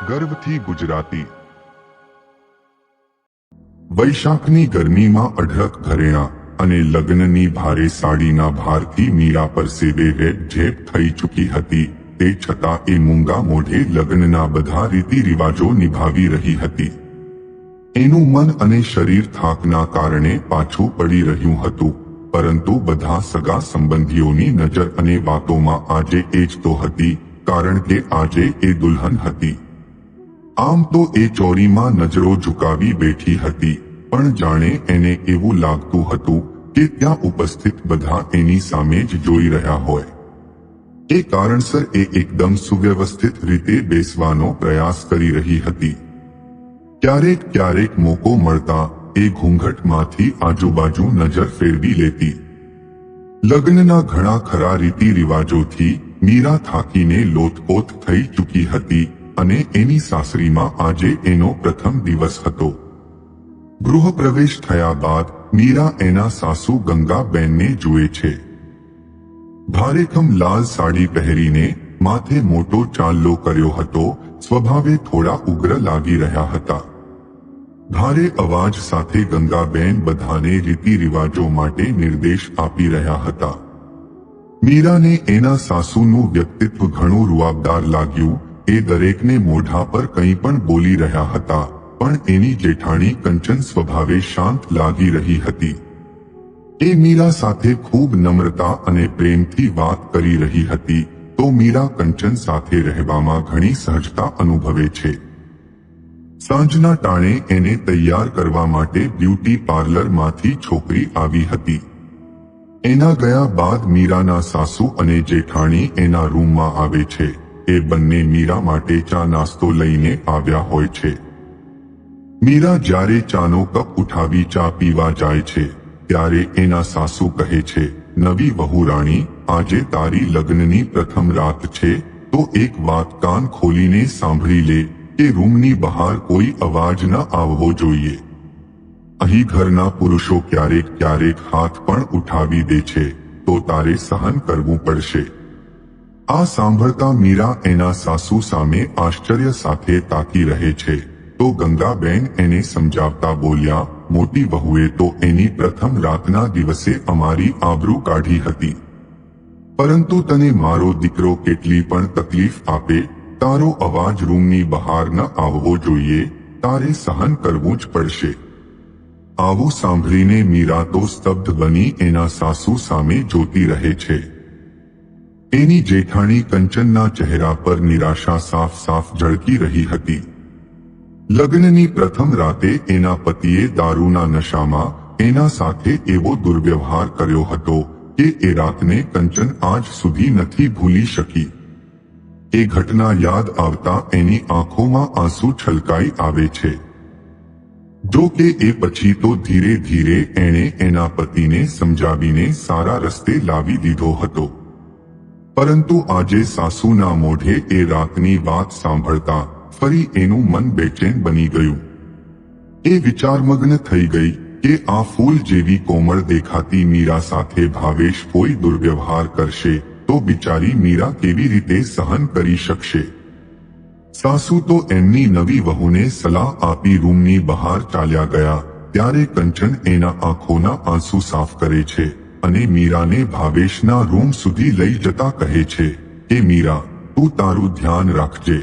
ગર્વથી ગુજરાતી। વૈશાખની ગરમીમાં અઢળક ઘરેણાં અને લગ્નની ભારે સાડીના ભારથી મીરા પરસેવે રેબઝેબ થઈ ચૂકી હતી। તે છતાં એ મૂંગા મોઢે લગ્નના બધા રીતિ રિવાજો નિભાવી રહી હતી। એનું મન અને શરીર થાકના કારણે પાછું પડી રહ્યું હતું, પરંતુ બધા સગા સંબંધીઓની નજર અને વાતોમાં આજે એ જ તો હતી, કારણ કે આજે એ દુલ્હન હતી। આમ તો એ ચોરીમાં નજરો ઝુકાવી બેઠી હતી, પણ જાણે એને એવું લાગતું હતું કે ત્યાં ઉપસ્થિત બધા એની સામે જ જોઈ રહ્યા હોય। એ કારણસર એ એકદમ સુવ્યવસ્થિત રીતે બેસવાનો પ્રયાસ કરી રહી હતી। ક્યારેક ક્યારેક મોકો મળતા એ ઘૂંઘટમાંથી આજુબાજુ નજર ફેરવી લેતી। લગ્નના ઘણા ખરા રીતિ રિવાજોથી મીરા થાકીને લોથપોથ થઈ ચૂકી હતી અને એની સાસરીમાં આજે એનો પ્રથમ દિવસ હતો। ગૃહપ્રવેશ થયા બાદ મીરા એના સાસુ ગંગાબેનને જુએ છે। ભારેખમ લાલ સાડી પહેરીને માથે મોટો ચાંદલો કર્યો હતો, સ્વભાવે થોડા ઉગ્ર લાગી રહ્યા હતા। ભારે અવાજ સાથે ગંગાબેન બધાને રીતિ રિવાજો માટે નિર્દેશ આપી રહ્યા હતા। મીરાને એના સાસુનું વ્યક્તિત્વ ઘણું રૂઆબદાર લાગ્યું। એ દરેકને મોઢા પર કંઈ પણ બોલી રહ્યા હતા, પણ એની જેઠાણી કંચન સ્વભાવે શાંત લાગી રહી હતી। એ મીરા સાથે ખૂબ નમ્રતા અને પ્રેમથી વાત કરી રહી હતી, તો મીરા કંચન સાથે રહેવામાં ઘણી સહજતા અનુભવે છે। સાંજના ટાણે એને તૈયાર કરવા માટે બ્યુટી પાર્લરમાંથી છોકરી આવી હતી। એના ગયા બાદ મીરાના સાસુ અને જેઠાણી એના રૂમમાં આવે છે। એ બંને મીરા માટે ચા નાસ્તો લઈને આવ્યા હોય છે। મીરા જ્યારે ચાનો કપ ઉઠાવી ચા પીવા જાય છે, ત્યારે એના સાસુ કહે છે, નવી વહુ રાણી, આજે તારી લગ્નની પ્રથમ રાત છે, તો એક વાત કાન ખોલીને સાંભળી લે કે રૂમની બહાર કોઈ અવાજ ન આવવો જોઈએ। અહીં ઘરના પુરુષો ક્યારેક ક્યારેક હાથ પણ ઉઠાવી દે છે, તો તારે સહન કરવું પડશે। આ સાંભળતા મીરા એના સાસુ સામે આશ્ચર્ય સાથે તાકી રહે છે, તો ગંગાબેન એને સમજાવતા બોલ્યા, મોટી વહુએ તો એની પ્રથમ રાતના દિવસે અમારી આબરૂ કાઢી હતી, પરંતુ તને મારો દીકરો કેટલી પણ તકલીફ આપે, તારો અવાજ રૂમની બહાર ન આવવો જોઈએ, તારે સહન કરવું જ પડશે। આવું સાંભળીને મીરા તો સ્તબ્ધ બની એના સાસુ સામે જોતી રહે છે। એની જેઠાણી કંચનના ચહેરા પર નિરાશા સાફ સાફ ઝળકી રહી હતી। લગ્નની પ્રથમ રાતે એના પતિએ દારૂના નશામાં એના સાથે એવો દુર્વ્યવહાર કર્યો હતો કે એ રાતને કંચન આજ સુધી નથી ભૂલી શકી। એ ઘટના યાદ આવતા એની આંખોમાં આંસુ છલકાઈ આવે છે। જો કે એ પછી તો ધીરે ધીરે એણે એના પતિને સમજાવીને સારા રસ્તે લાવી દીધો હતો, પરંતુ આજે સાસુના મોઢે એ રાતની વાત સાંભળતા ફરી એનું મન બેચેન બની ગયું। એ વિચારમગ્ન થઈ ગઈ કે આ ફૂલ જેવી કોમળ દેખાતી મીરા સાથે ભાવેશ કોઈ દુર્વ્યવહાર કરશે તો બિચારી મીરા કેવી રીતે સહન કરી શકશે। સાસુ તો એમની નવી વહુને સલાહ આપી રૂમની બહાર ચાલ્યા ગયા, ત્યારે કંચન એના આંખોના આંસુ સાફ કરે છે અને મીરાને ભાવેશના રૂમ સુધી લઈ જતા કહે છે કે મીરા, તું તારું ધ્યાન રાખજે।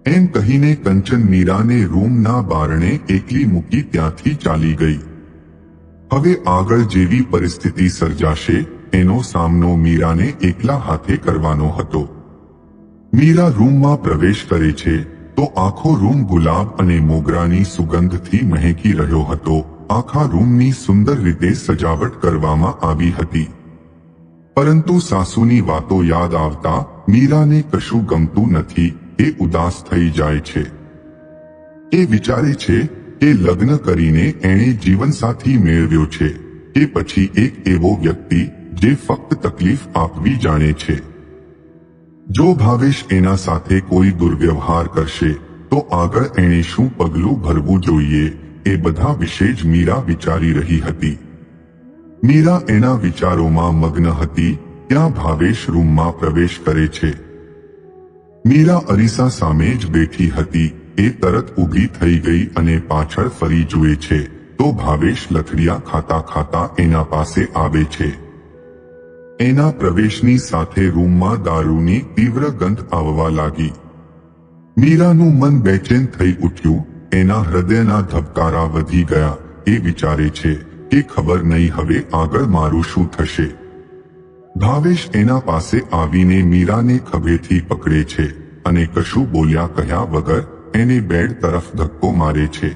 એમ કહીને કંચન મીરાને રૂમના બારણે એકલી મૂકી ત્યાંથી ચાલી ગઈ। હવે આગળ જેવી પરિસ્થિતિ સર્જાશે એનો સામનો મીરાને એકલા હાથે કરવાનો હતો। મીરા રૂમમાં પ્રવેશ કરે છે તો આખો રૂમ ગુલાબ અને મોગરાની સુગંધથી મહેકી રહ્યો હતો। આખા રૂમની સુંદર રીતે સજાવટ કરવામાં આવી હતી, પરંતુ સાસુની વાતો યાદ આવતા મીરાને કશું ગમતું નથી। એ ઉદાસ થઈ જાય છે। એ વિચારે છે કે લગ્ન કરીને એણે જીવનસાથી મેળવ્યો છે કે પછી એક એવો વ્યક્તિ જે ફક્ત તકલીફ આપવી જાણે છે। જો ભાવેશ એના સાથે કોઈ દુર્વ્યવહાર કરશે તો આગળ એણે શું પગલું ભરવું જોઈએ, એ બધા વિશે જ મીરા વિચારી રહી હતી। મીરા એના વિચારોમાં મગ્ન હતી ત્યાં ભાવેશ રૂમમાં પ્રવેશ કરે છે। મીરા અરીસા સામે જ બેઠી હતી એ તરત ઊભી થઈ ગઈ અને પાછળ ફરી જુએ છે તો ભાવેશ લથડિયા ખાતા ખાતા એના પાસે આવે છે. એના પ્રવેશની સાથે રૂમમાં દારૂની તીવ્ર ગંધ આવવા લાગી. મીરાનું મન બેચેન થઈ ઉઠ્યું. એના હૃદયના ધબકારા વધી ગયા. એ વિચારે છે કે ખબર નહીં હવે આગળ મારું શું થશે. ભાવેશ એના પાસે આવીને મીરાને ખભેથી પકડે છે અને કશું બોલ્યા કહ્યા વગર એને બેડ તરફ ધક્કો મારે છે.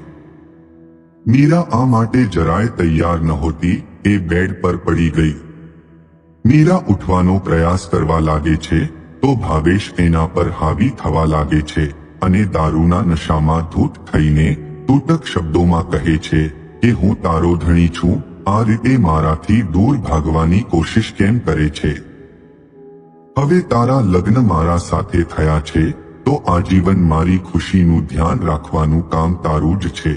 મીરા આ માટે જરાય તૈયાર નહોતી. એ બેડ પર પડી ગઈ. મીરા ઉઠવાનો પ્રયાસ કરવા લાગે છે તો ભાવેશ એના પર હાવી થવા લાગે છે અને દારૂના નશામાં ધૂત થઈને તૂટક શબ્દોમાં કહે છે કે હું તારો ધણી છું. આ રીતે મારાથી દૂર ભાગવાની કોશિશ કેમ કરે છે? હવે તારા લગ્ન મારા સાથે થયા છે તો આજીવન મારી ખુશીનું ધ્યાન રાખવાનું કામ તારું જ છે.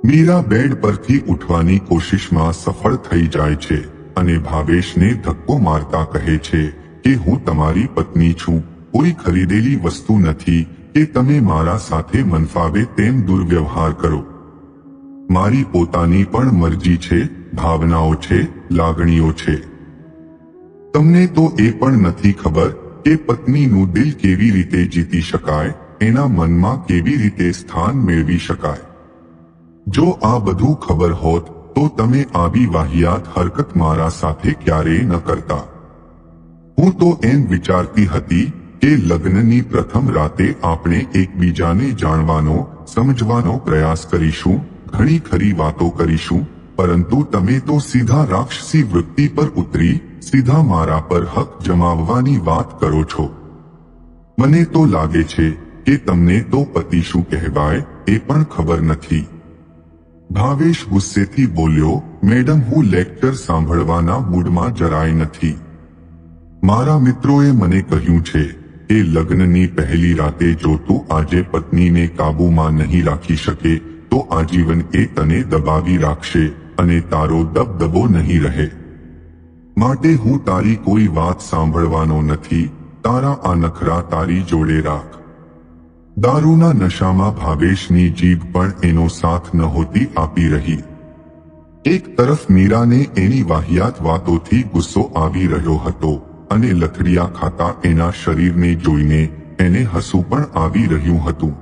મીરા બેડ પરથી ઉઠવાની કોશિશમાં સફળ થઈ જાય છે અને ભાવેશને ધક્કો મારતા કહે છે કે હું તમારી પત્ની છું. કોઈ ખરીદેલી વસ્તુ નથી કે તમે મારા સાથે મનફાવે તેમ દુર્વ્યવહાર કરો. મારી પોતાની પણ મરજી છે, ભાવનાઓ છે, લાગણીઓ છે. તમને તો એ પણ નથી ખબર કે પત્નીનું દિલ કેવી રીતે જીતી શકાય, એના મનમાં કેવી રીતે સ્થાન મેળવી શકાય. જો આ બધું ખબર હોત તો તમે આવી વાહિયાત હરકત મારા સાથે ક્યારેય ન કરતા. હું તો એમ વિચારતી હતી કે લગ્નની પ્રથમ રાતે આપણે એકબીજાને જાણવાનો, સમજવાનો પ્રયાસ કરીશું, ઘણી ખરી વાતો કરીશું, પરંતુ તમે તો સીધા રાક્ષસી વૃત્તિ પર ઉતરી સીધા મારા પર હક જમાવવાની વાત કરો છો. મને તો લાગે છે કે તમને તો પતિ શું કહેવાય એ પણ ખબર નથી. ભાવેશ ગુસ્સેથી બોલ્યો, મેડમ હું લેક્ચર સાંભળવાના મૂડમાં જરાય નથી. મારા મિત્રોએ મને કહ્યું છે કે લગ્નની પહેલી રાતે જો તું આજે પત્નીને કાબૂમાં નહીં રાખી શકે તો આજીવન એ તને દબાવી રાખશે અને તારો દબદબો નહીં રહે. માટે હું તારી કોઈ વાત સાંભળવાનો નથી. તારા આ નખરા તારી જોડે રાખ. દારૂના નશામાં ભાવેશની જીભ પણ એનો સાથ નહોતી આપી રહી. એક તરફ મીરાને એની વાહિયાત વાતોથી ગુસ્સો આવી રહ્યો હતો અને લથડિયા ખાતા એના શરીરને જોઈને એને હસવું પણ આવી રહ્યું હતું.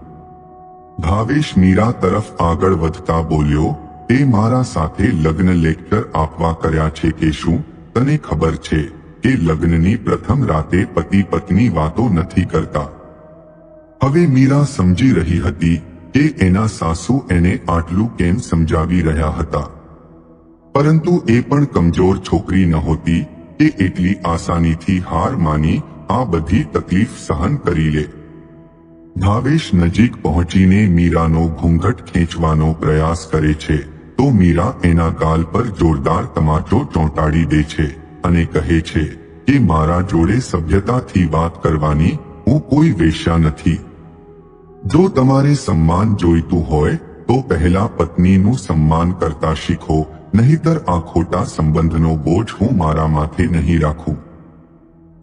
ભાવેશ મીરા તરફ આગળ વધતા બોલ્યો, તે મારા સાથે લગ્ન લેક્ચર આપવા કર્યા છે કે શું? તને ખબર છે કે લગ્નની પ્રથમ રાતે પતિ પત્ની વાતો નથી કરતા. હવે મીરા સમજી રહી હતી કે એના સાસુ એને આટલું કેમ સમજાવી રહ્યા હતા, પરંતુ એ પણ કમજોર છોકરી નહોતી કે એટલી આસાનીથી હાર માની આ બધી તકલીફ સહન કરી લે. ભાવેશ નજીક પહોંચીને મીરાનો ઘૂંઘટ ખેંચવાનો પ્રયાસ કરે છે તો મીરા એના ગાલ પર જોરદાર તમાચો ચોંટાડી દે છે અને કહે છે કે મારા જોડે સભ્યતાથી વાત કરવાની, હું કોઈ વેશ્યા નથી. જો તમારે સન્માન જોઈતું હોય તો પહેલા પત્નીનું સન્માન કરતા શીખો, નહીતર આ ખોટા સંબંધનો બોજ હું મારા માથે નહીં રાખું.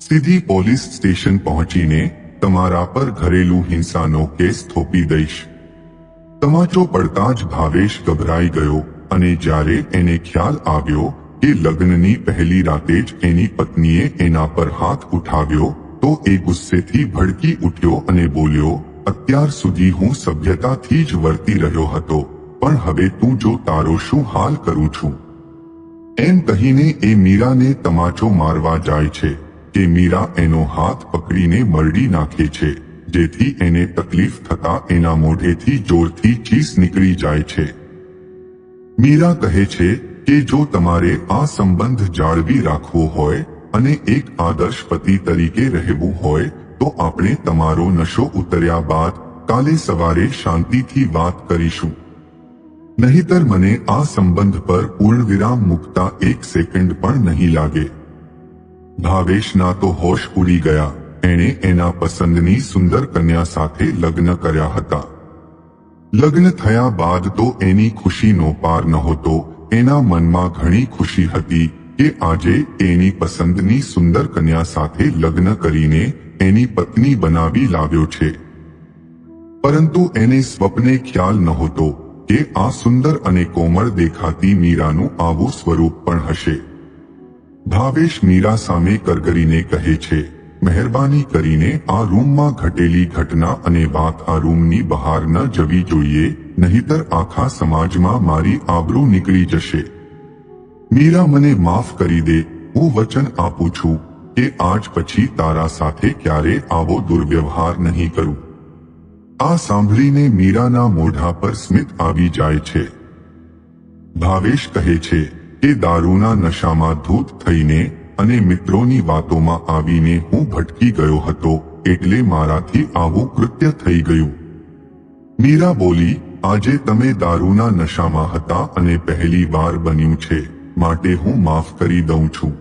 સીધી પોલીસ સ્ટેશન પહોંચીને તમારા પર ઘરેલું હિંસાનો કેસ થોપી દઈશ. તમાચો પડતા જ ભાવેશ ગભરાઈ ગયો અને જ્યારે એને ખ્યાલ આવ્યો કે લગ્નની પહેલી રાતે જ એની પત્નીએ એના પર હાથ ઉઠાવ્યો તો એ ગુસ્સેથી ભડકી ઉઠ્યો અને બોલ્યો, અત્યાર સુધી હું સભ્યતાથી જ વર્તી રહ્યો હતો, પણ હવે તું જો તારો શું હાલ કરું છું. એમ કહીને એ મીરાને તમાચો મારવા જાય છે કે મીરા એનો હાથ પકડીને મરડી નાખે છે, જેથી એને તકલીફ થતા એના મોઢેથી જોરથી ચીસ નીકળી જાય છે. મીરા કહે છે કે જો તમારે આ સંબંધ જાળવી રાખવો હોય અને એક આદર્શ પતિ તરીકે રહેવું હોય તો આપણે તમારો નશો ઉતર્યા બાદ કાલે સવારે શાંતિથી વાત કરીશું. નહીતર મને આ સંબંધ પર પૂર્ણવિરામ મૂકતા એક સેકન્ડ પણ નહીં લાગે. ભાવેશના તો હોશ ઉડી ગયા. એણે એના પસંદની સુંદર કન્યા સાથે લગ્ન કર્યા હતા. લગ્ન થયા બાદ તો એની ખુશીનો પાર નહોતો. એના મનમાં ઘણી ખુશી હતી કે આજે એની પસંદની સુંદર કન્યા સાથે લગ્ન કરીને એની પત્ની બનાવી લાવ્યો છે. પરંતુ એને સ્વપ્ને ખ્યાલ નહોતો કે આ સુંદર અને કોમળ દેખાતી મીરાનું આવું સ્વરૂપ પણ હશે. ભાવેશ મીરા સામે કરગરીને કહે છે, મહેરબાની કરીને આ રૂમમાં ઘટેલી ઘટના અને વાત આ રૂમની બહાર ન જવી જોઈએ, નહીતર આખા સમાજમાં મારી આબરૂ નીકળી જશે. મીરા, મને માફ કરી દે. હું વચન આપું છું કે આજ પછી તારા સાથે ક્યારે આવો દુર્વ્યવહાર નહીં કરું. આ સાંભળીને મીરાના મોઢા પર સ્મિત આવી જાય છે. ભાવેશ કહે છે કે દારૂના નશામાં ધૂત થઈને અને મિત્રોની વાતોમાં આવીને હું ભટકી ગયો હતો, એટલે મારાથી આવું કૃત્ય થઈ ગયું. મીરા બોલી, આજે તમે દારૂના નશામાં હતા અને પહેલી વાર બન્યું છે, માટે હું માફ કરી દઉં છું.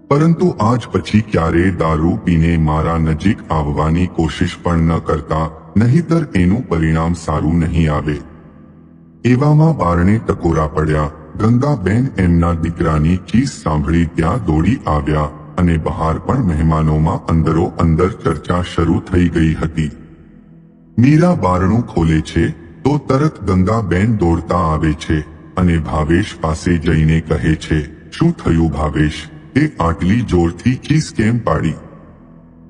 પરંતુ આજ પછી ક્યારેય દારૂ પીને મારા નજીક આવવાની કોશિશ પણ ન કરતા, નહીતર એનું પરિણામ સારું નહીં આવે. એવામાં બારણે ટકોરા પડ્યા. ગંગાબેન એમના દીકરાની ચીસ સાંભળી ત્યાં દોડી આવ્યા અને બહાર પણ મહેમાનોમાં અંદરો અંદર ચર્ચા શરૂ થઈ ગઈ હતી. મીરા બારણું ખોલે છે તો તરત ગંગાબેન દોડતા આવે છે અને ભાવેશ પાસે જઈને કહે છે, શું થયું ભાવેશ? તે આટલી જોરથી ચીસ કેમ પાડી?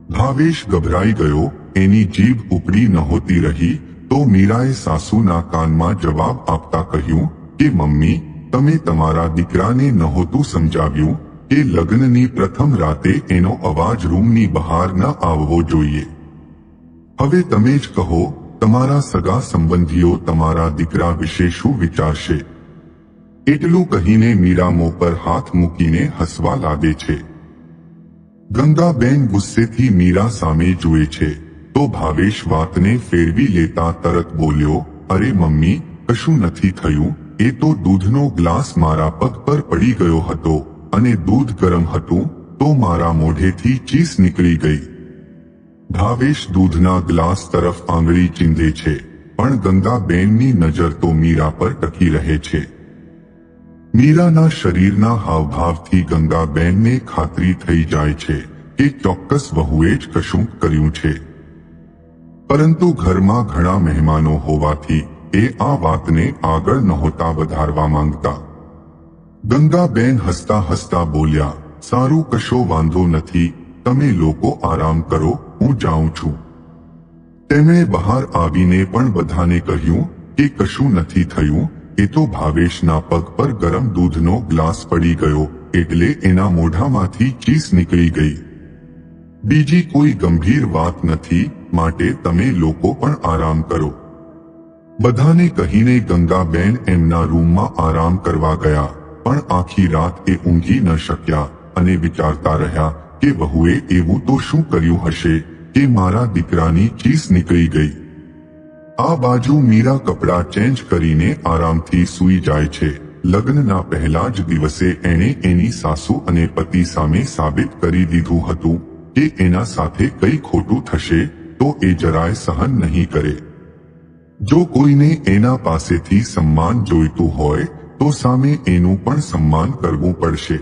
ભાવેશ ગભરાઈ ગયો. એની જીભ ઉપડી નહોતી રહી તો મીરાએ સાસુના કાનમાં જવાબ આપતા કહ્યું કે મમ્મી, તમે તમારા દીકરાને નહોતું સમજાવ્યું કે લગ્નની પ્રથમ રાતે એનો અવાજ રૂમની બહાર ન આવવો જોઈએ. હવે તમે જ કહો, તમારા સગા સંબંધીઓ તમારા દીકરા વિશે શું વિચારશે? એટલું કહીને મીરા મોં પર હાથ મૂકીને હસવા લાગે છે. ગંગાબેન ગુસ્સેથી મીરા સામે જુએ છે તો ભાવેશ વાતને ફેરવી લેતા તરત બોલ્યો, અરે મમ્મી, કશું નથી થયું. એ તો દૂધનો ગ્લાસ મારા પગ પર પડી ગયો હતો અને દૂધ ગરમ હતું તો મારા મોઢેથી ચીસ નીકળી ગઈ. ભાવેશ દૂધના ગ્લાસ તરફ આંગળી ચીંધે છે, પણ ગંગાબેનની નજર તો મીરા પર ટકી રહે છે. મીરાના શરીરના હાવભાવથી ગંગાબેનને ખાતરી થઈ જાય છે કે ચોક્કસ વહુએ જ કશું કર્યું છે. પરંતુ ઘરમાં ઘણા મહેમાનો હોવાથી એ આ વાતને આગળ નહોતા વધારવા માંગતા. ગંગાબેન હસતા હસતા બોલ્યા, સારું, કશો વાંધો નથી, તમે લોકો આરામ કરો, હું જાઉં છું. તેમણે બહાર આવીને પણ બધાને કહ્યું કે કશું નથી થયું. એ તો ભાવેશના પગ પર ગરમ દૂધનો ગ્લાસ પડી ગયો એટલે એના મોઢામાંથી ચીસ નીકળી ગઈ. બીજી કોઈ ગંભીર વાત નથી, માટે તમે લોકો પણ આરામ કરો. બધાને કહીને ગંગાબેન એમના રૂમમાં આરામ કરવા ગયા, પણ આખી રાત એ ઊંઘી ન શક્યા અને વિચારતા રહ્યા કે વહુએ એવું તો શું કર્યું હશે કે મારા દીકરાની ચીસ નીકળી ગઈ. આ બાજુ મીરા કપડાં ચેન્જ કરીને આરામથી સૂઈ જાય છે. લગ્નના પહેલા જ દિવસે એણે એની સાસુ અને પતિ સામે સાબિત કરી દીધું હતું કે એના સાથે કંઈ ખોટું થશે તો એ જરાય સહન નહીં કરે. જો કોઈને એના પાસેથી સન્માન જોઈતું હોય તો સામે એનું પણ સન્માન કરવું પડશે.